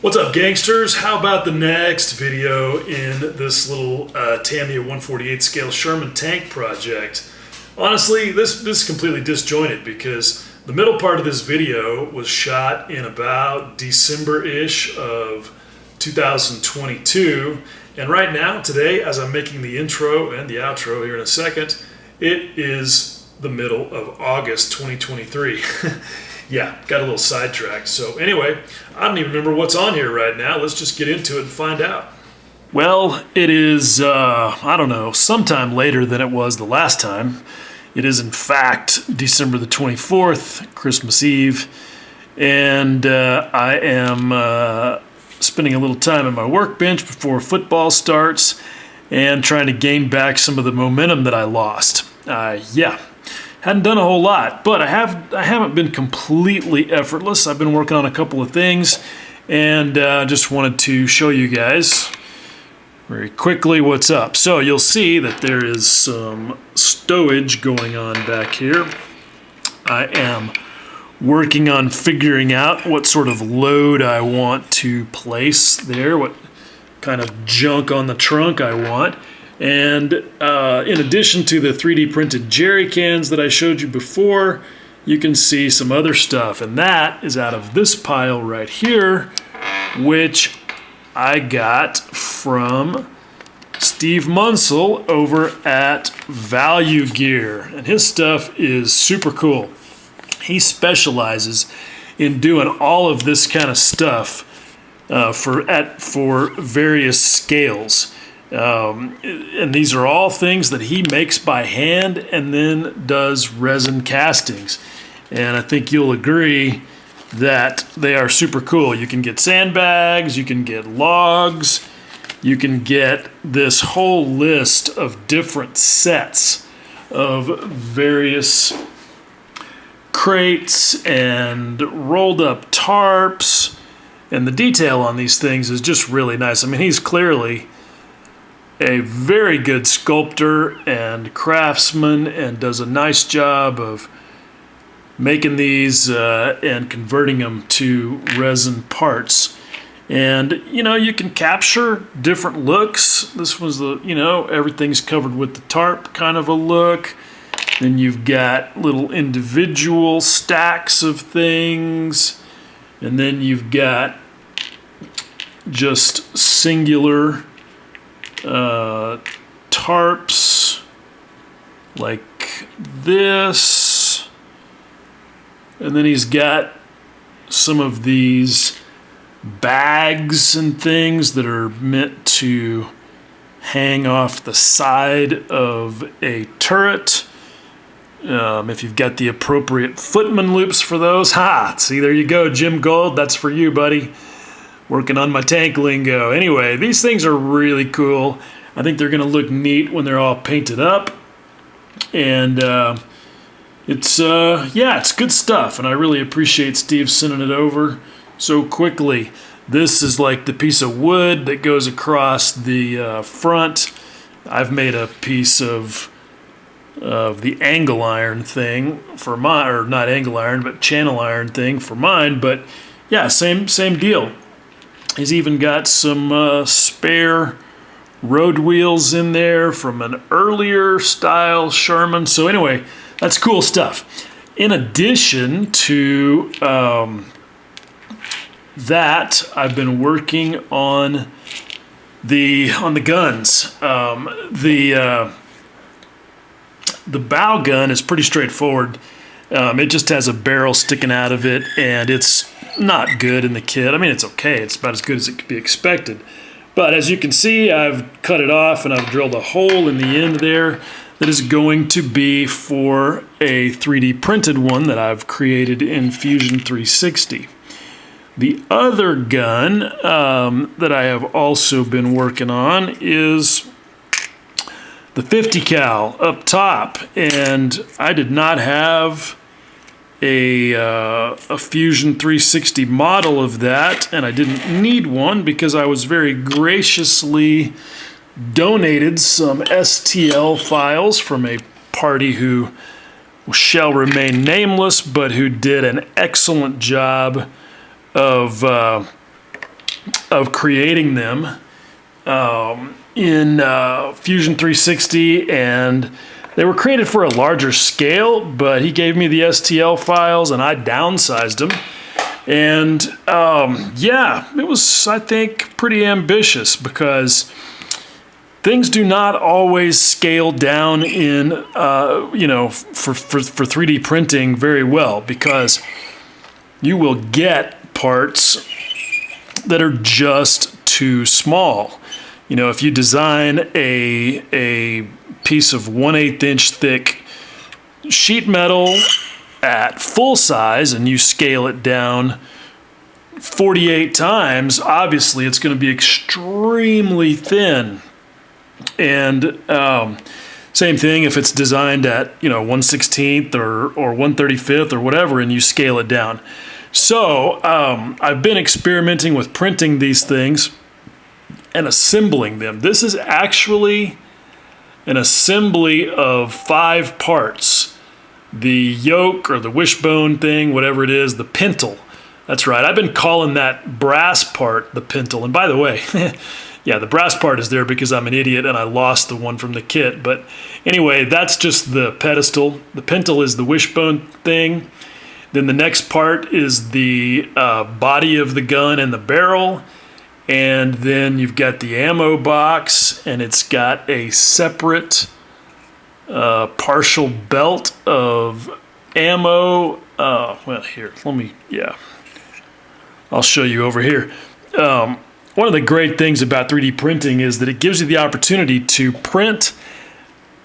What's up, gangsters? How about the next video in this little Tamiya 148 scale Sherman tank project? Honestly, this is completely disjointed because the middle part of this video was shot in about December-ish of 2022. And right now, today, as I'm making the intro and the outro here in a second, it is the middle of August 2023. Yeah, got a little sidetracked. So anyway, I don't even remember what's on here right now. Let's just get into it and find out. Well, it is, I don't know, sometime later than it was the last time. It is, in fact, December the 24th, Christmas Eve. And I am spending a little time at my workbench before football starts and trying to gain back some of the momentum that I lost. Hadn't done a whole lot, but I haven't been completely effortless. I've been working on a couple of things, and just wanted to show you guys very quickly what's up. So you'll see that there is some stowage going on back here. I am working on figuring out what sort of load I want to place there, what kind of junk on the trunk I want. And in addition to the 3D printed jerry cans that I showed you before, you can see some other stuff. And that is out of this pile right here, which I got from Steve Munsell over at Value Gear. And his stuff is super cool. He specializes in doing all of this kind of stuff for various scales. And these are all things that he makes by hand and then does resin castings. And I think you'll agree that they are super cool. You can get sandbags, you can get logs, you can get this whole list of different sets of various crates and rolled up tarps. And the detail on these things is just really nice. I mean, he's clearly a very good sculptor and craftsman and does a nice job of making these and converting them to resin parts. And you can capture different looks. This was the everything's covered with the tarp kind of a look. Then you've got little individual stacks of things, and then you've got just singular tarps like this, and then he's got some of these bags and things that are meant to hang off the side of a turret. If you've got the appropriate footman loops for those, see, there you go, Jim Gold, that's for you, buddy. Working on my tank lingo. Anyway, these things are really cool. I think they're going to look neat when they're all painted up. And it's good stuff. And I really appreciate Steve sending it over so quickly. This is like the piece of wood that goes across the front. I've made a piece of the angle iron thing for mine, or not angle iron, but channel iron thing for mine. But yeah, same deal. He's even got some spare road wheels in there from an earlier style Sherman. So anyway, that's cool stuff. In addition to that, I've been working on the guns. The bow gun is pretty straightforward. It just has a barrel sticking out of it, and it's not good in the kit. I mean, it's okay. It's about as good as it could be expected. But as you can see, I've cut it off and I've drilled a hole in the end there that is going to be for a 3D printed one that I've created in Fusion 360. The other gun that I have also been working on is the 50 cal up top, and I did not have a Fusion 360 model of that, and I didn't need one because I was very graciously donated some STL files from a party who shall remain nameless, but who did an excellent job of of creating them in Fusion 360, and they were created for a larger scale, but he gave me the STL files and I downsized them. And yeah, it was, I think, pretty ambitious because things do not always scale down in, you know, for 3D printing very well, because you will get parts that are just too small. You know, if you design a piece of 1/8 inch thick sheet metal at full size and you scale it down 48 times, obviously it's going to be extremely thin. And same thing if it's designed at, you know, 1/16 or 1/35 or whatever, and you scale it down. So I've been experimenting with printing these things and assembling them. This is actually an assembly of 5 parts. The yoke or the wishbone thing, whatever it is, the pintle. That's right, I've been calling that brass part the pintle. And by the way, yeah, the brass part is there because I'm an idiot and I lost the one from the kit. But anyway, that's just the pedestal. The pintle is the wishbone thing. Then the next part is the body of the gun and the barrel. And then you've got the ammo box, and it's got a separate partial belt of ammo. Well, here, let me, yeah, I'll show you over here. One of the great things about 3D printing is that it gives you the opportunity to print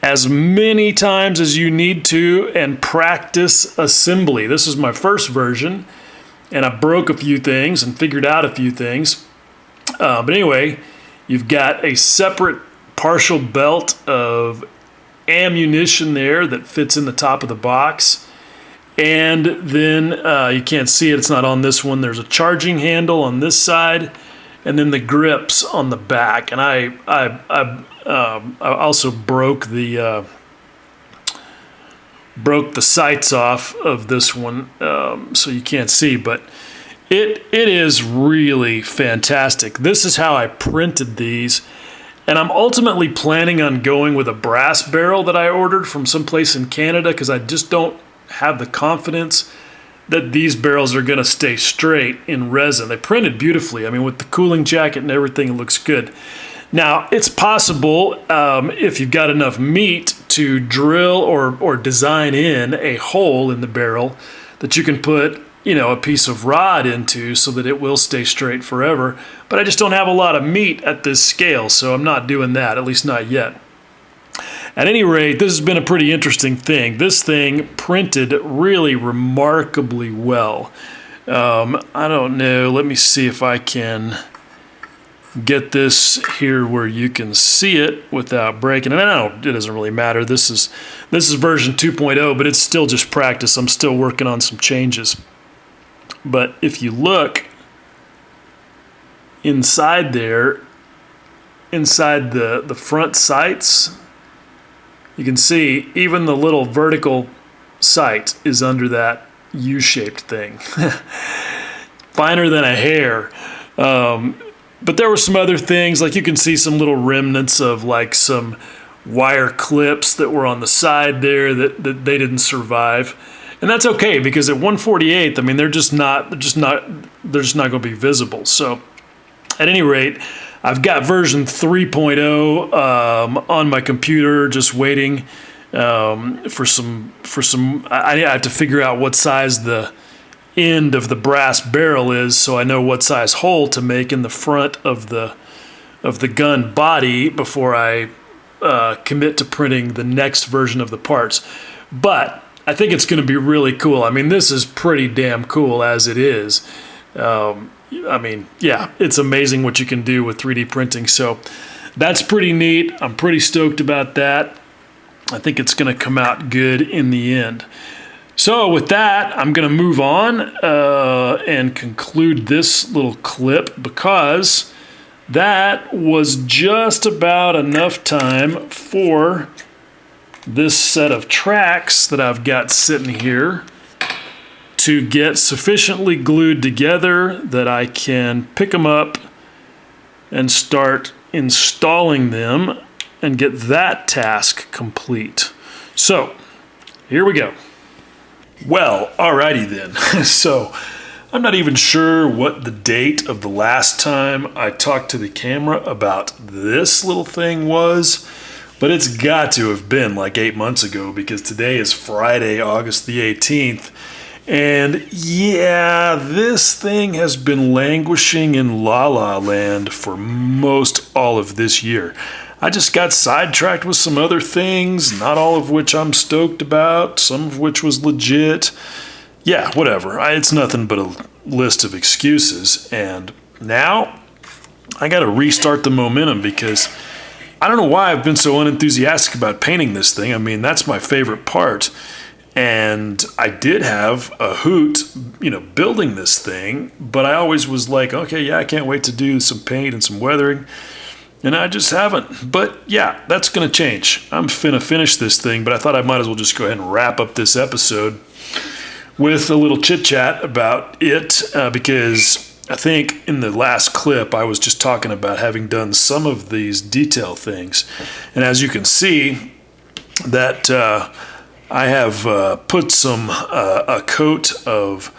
as many times as you need to and practice assembly. This is my first version, and I broke a few things and figured out a few things. But anyway, you've got a separate partial belt of ammunition there that fits in the top of the box. And then you can't see it, it's not on this one. There's a charging handle on this side, and then the grips on the back. And I also broke the sights off of this one, so you can't see, but it is really fantastic. This is how I printed these, and I'm ultimately planning on going with a brass barrel that I ordered from someplace in Canada, because I just don't have the confidence that these barrels are going to stay straight in resin. They printed beautifully. I mean, with the cooling jacket and everything, it looks good. Now, it's possible, if you've got enough meat, to drill or design in a hole in the barrel that you can put, you know, a piece of rod into so that it will stay straight forever. But I just don't have a lot of meat at this scale, so I'm not doing that, at least not yet. At any rate, this has been a pretty interesting thing. This thing printed really remarkably well. I don't know, let me see if I can get this here where you can see it without breaking it. It doesn't really matter. This is version 2.0, but it's still just practice. I'm still working on some changes. But if you look inside there, inside the front sights, you can see even the little vertical sight is under that U-shaped thing. Finer than a hair. But there were some other things, like you can see some little remnants of like some wire clips that were on the side there that they didn't survive. And that's okay, because at 1/48, I mean, they're just not going to be visible. So at any rate, I've got version 3.0 on my computer, just waiting for some. I have to figure out what size the end of the brass barrel is, so I know what size hole to make in the front of the gun body before I commit to printing the next version of the parts. But I think it's going to be really cool. I mean, this is pretty damn cool as it is. I mean, yeah, it's amazing what you can do with 3D printing. So that's pretty neat. I'm pretty stoked about that. I think it's going to come out good in the end. So with that, I'm going to move on and conclude this little clip, because that was just about enough time for this set of tracks that I've got sitting here to get sufficiently glued together that I can pick them up and start installing them and get that task complete. So here we go. Well, alrighty then. So I'm not even sure what the date of the last time I talked to the camera about this little thing was, but it's got to have been like 8 months ago, because today is Friday, August the 18th. And yeah, this thing has been languishing in La La Land for most all of this year. I just got sidetracked with some other things, not all of which I'm stoked about, some of which was legit. Yeah, whatever. It's nothing but a list of excuses. And now I got to restart the momentum, because I don't know why I've been so unenthusiastic about painting this thing. I mean, that's my favorite part. And I did have a hoot, building this thing, but I always was like, okay, yeah, I can't wait to do some paint and some weathering. And I just haven't. But yeah, that's going to change. I'm finna finish this thing, but I thought I might as well just go ahead and wrap up this episode with a little chit chat about it, because I think in the last clip I was just talking about having done some of these detail things. And as you can see, that I have put a coat of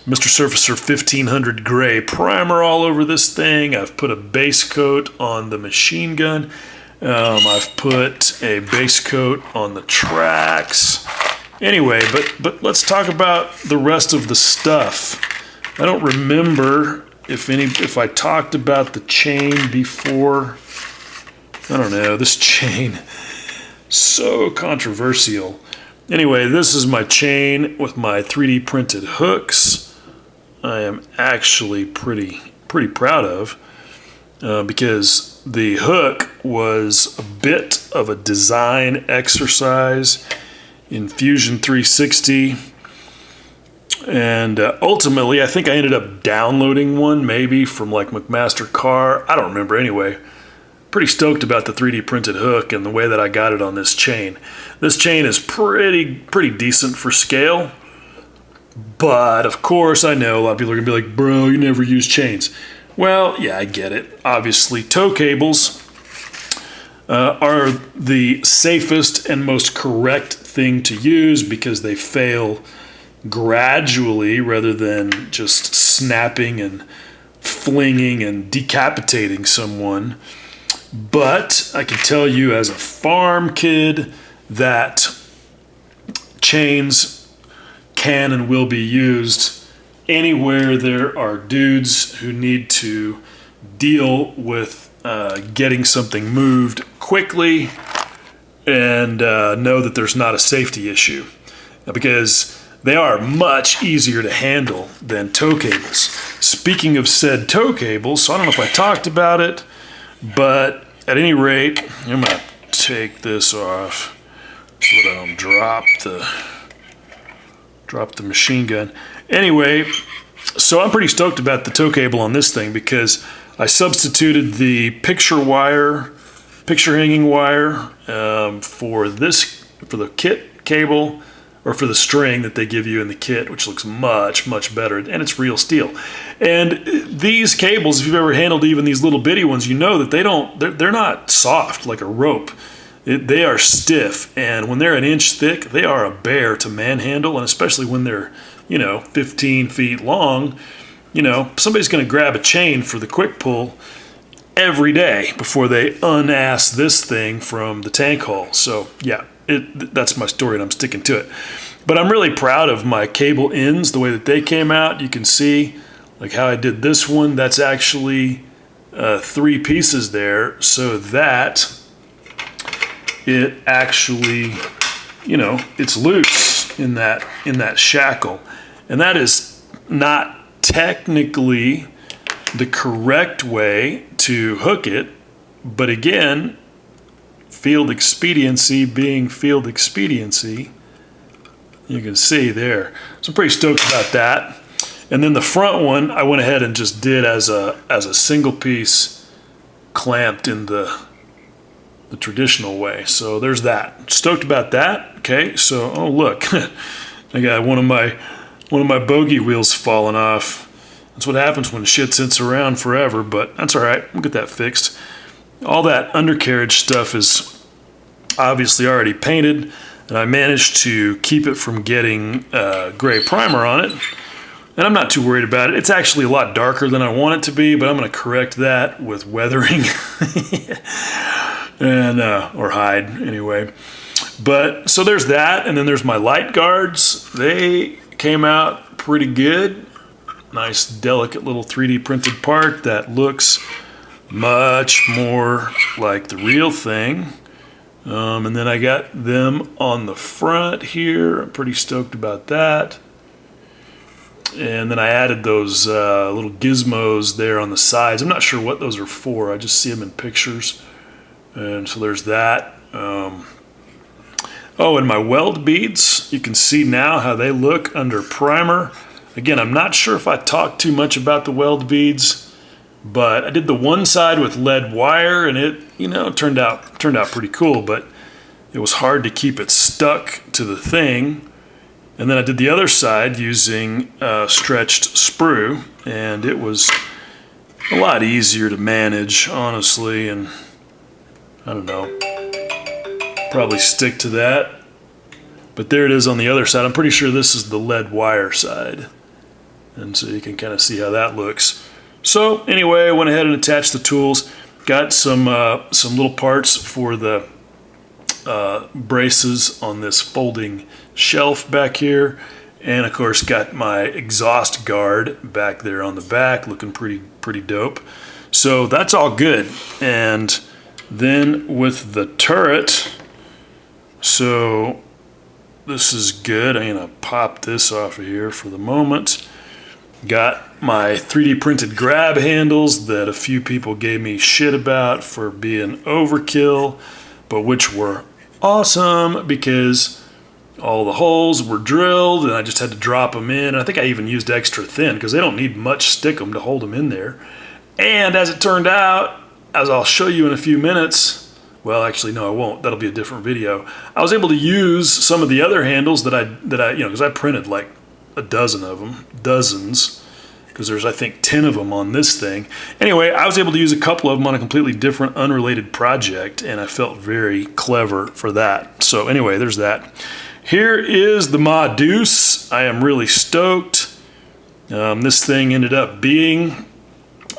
Mr. Surfacer 1500 gray primer all over this thing. I've put a base coat on the machine gun. I've put a base coat on the tracks. Anyway, but let's talk about the rest of the stuff. I don't remember if I talked about the chain before. I don't know, this chain, so controversial. Anyway, this is my chain with my 3D printed hooks. I am actually pretty proud of, because the hook was a bit of a design exercise in Fusion 360, and ultimately I think I ended up downloading one maybe from like McMaster Car. I don't remember. Anyway, pretty stoked about the 3D printed hook and the way that I got it on this chain. This chain is pretty decent for scale, but of course I know a lot of people are gonna be like, bro, you never use chains. Well, yeah, I get it. Obviously, tow cables are the safest and most correct thing to use, because they fail gradually rather than just snapping and flinging and decapitating someone. But I can tell you as a farm kid that chains can and will be used anywhere there are dudes who need to deal with getting something moved quickly, and know that there's not a safety issue, because they are much easier to handle than tow cables. Speaking of said tow cables, so I don't know if I talked about it, but at any rate, I'm gonna take this off so that I don't drop the machine gun. Anyway, so I'm pretty stoked about the tow cable on this thing, because I substituted the picture hanging wire for the kit cable, or for the string that they give you in the kit, which looks much better, and it's real steel. And these cables, if you've ever handled even these little bitty ones, you know that they're not soft like a rope. They are stiff, and when they're an inch thick, they are a bear to manhandle, and especially when they're 15 feet long. Somebody's going to grab a chain for the quick pull every day before they unass this thing from the tank hull. So yeah, that's my story, and I'm sticking to it. But I'm really proud of my cable ends, the way that they came out. You can see like how I did this one. That's actually 3 pieces there, so that it actually, it's loose in that shackle. And that is not technically the correct way to hook it, but again, field expediency being field expediency, you can see there. So I'm pretty stoked about that. And then the front one, I went ahead and just did as a single piece, clamped in the traditional way. So there's that. Stoked about that. Okay, so oh look, I got one of my bogey wheels falling off. That's what happens when shit sits around forever, but that's all right. We'll get that fixed. All that undercarriage stuff is obviously already painted, and I managed to keep it from getting gray primer on it. And I'm not too worried about it. It's actually a lot darker than I want it to be, but I'm going to correct that with weathering and or hide anyway. But so there's that, and then there's my light guards. They came out pretty good. Nice, delicate little 3D printed part that looks much more like the real thing. And then I got them on the front here. I'm pretty stoked about that. And then I added those little gizmos there on the sides. I'm not sure what those are for. I just see them in pictures. And so there's that. Oh, and my weld beads. You can see now how they look under primer. Again, I'm not sure if I talked too much about the weld beads, but I did the one side with lead wire, and it, turned out pretty cool. But it was hard to keep it stuck to the thing. And then I did the other side using stretched sprue, and it was a lot easier to manage, honestly, and I don't know, probably stick to that. But there it is on the other side. I'm pretty sure this is the lead wire side, and so you can kind of see how that looks. So anyway, I went ahead and attached the tools, got some little parts for the braces on this folding shelf back here, and of course got my exhaust guard back there on the back, looking pretty dope. So that's all good. And then with the turret, so this is good. I'm gonna pop this off of here for the moment. Got my 3D printed grab handles that a few people gave me shit about for being overkill, but which were awesome because all the holes were drilled and I just had to drop them in. I think I even used extra thin because they don't need much stickum to hold them in there. And as it turned out, as I'll show you in a few minutes, well, actually, no, I won't. That'll be a different video. I was able to use some of the other handles that I because I printed like a dozen of them, dozens, because there's, I think, 10 of them on this thing. Anyway, I was able to use a couple of them on a completely different, unrelated project, and I felt very clever for that. So anyway, there's that. Here is the Ma Deuce. I am really stoked. This thing ended up being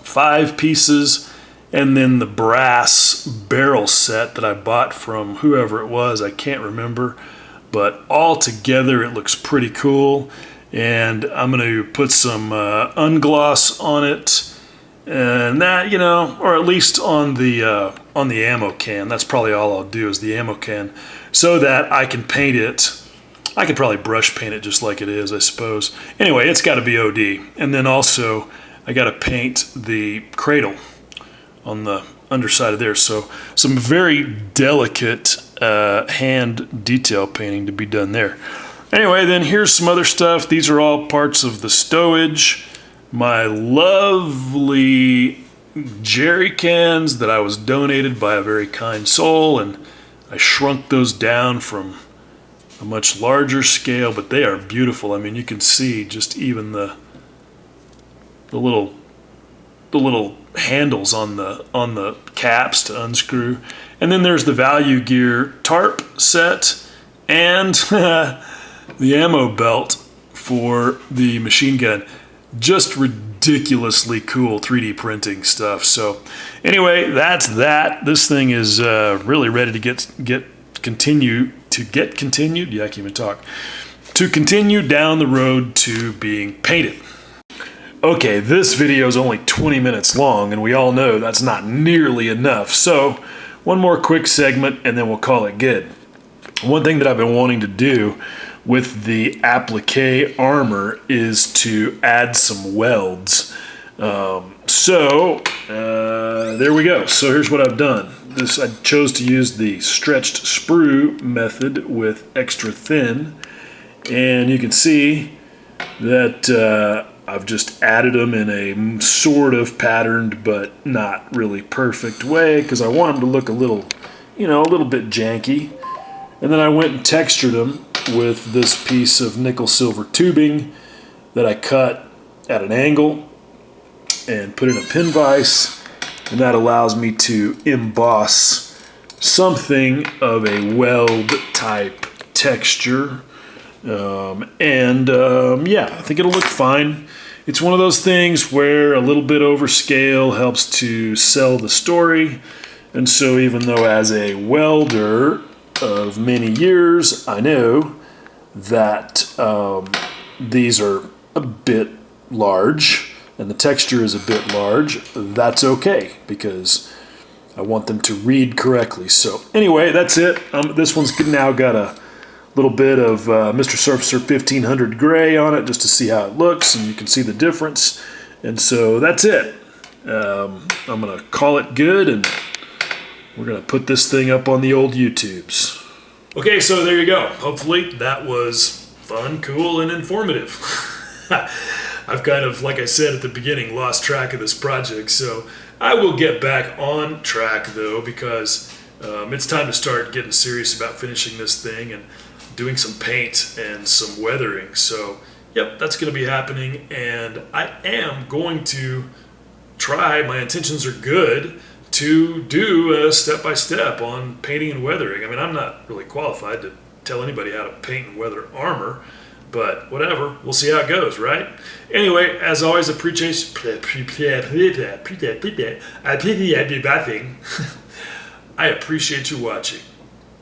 5 pieces, and then the brass barrel set that I bought from whoever it was, I can't remember, but all together it looks pretty cool. And I'm going to put some ungloss on it, and that, or at least on the ammo can. That's probably all I'll do is the ammo can, so that I can paint it. I could probably brush paint it just like it is, I suppose. Anyway, it's got to be OD. And then also, I got to paint the cradle on the underside of there. So some very delicate hand detail painting to be done there. Anyway, then here's some other stuff. These are all parts of the stowage. My lovely jerry cans that I was donated by a very kind soul, and I shrunk those down from a much larger scale, but they are beautiful. I mean, you can see just even the little handles on the caps to unscrew. And then there's the Value Gear tarp set and the ammo belt for the machine gun. Just ridiculously cool 3D printing stuff. So anyway, that's that. This thing is really ready to continue yeah, I can't even talk, to continue down the road to being painted. Okay, this video is only 20 minutes long, and we all know that's not nearly enough. So one more quick segment and then we'll call it good. One thing that I've been wanting to do with the applique armor is to add some welds. There we go. So here's what I've done. I chose to use the stretched sprue method with extra thin, and you can see that I've just added them in a sort of patterned but not really perfect way because I want them to look a little bit janky. And then I went and textured them with this piece of nickel silver tubing that I cut at an angle, and put in a pin vise, and that allows me to emboss something of a weld type texture. Yeah, I think it'll look fine. It's one of those things where a little bit overscale helps to sell the story. And so even though as a welder of many years, I know that these are a bit large and the texture is a bit large, that's okay because I want them to read correctly. So anyway, that's it. This one's now got a little bit of Mr. Surfacer 1500 gray on it just to see how it looks, and you can see the difference. And so that's it. I'm going to call it good, and we're going to put this thing up on the old YouTubes. Okay, so there you go. Hopefully that was fun, cool, and informative. I've kind of, like I said at the beginning, lost track of this project, so I will get back on track though, because it's time to start getting serious about finishing this thing and doing some paint and some weathering. So yep, that's going to be happening, and I am going to try, my intentions are good, to do a step-by-step on painting and weathering. I mean, I'm not really qualified to tell anybody how to paint and weather armor, but whatever, we'll see how it goes, right? Anyway, as always, I appreciate you watching.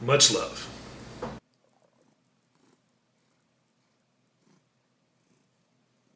Much love.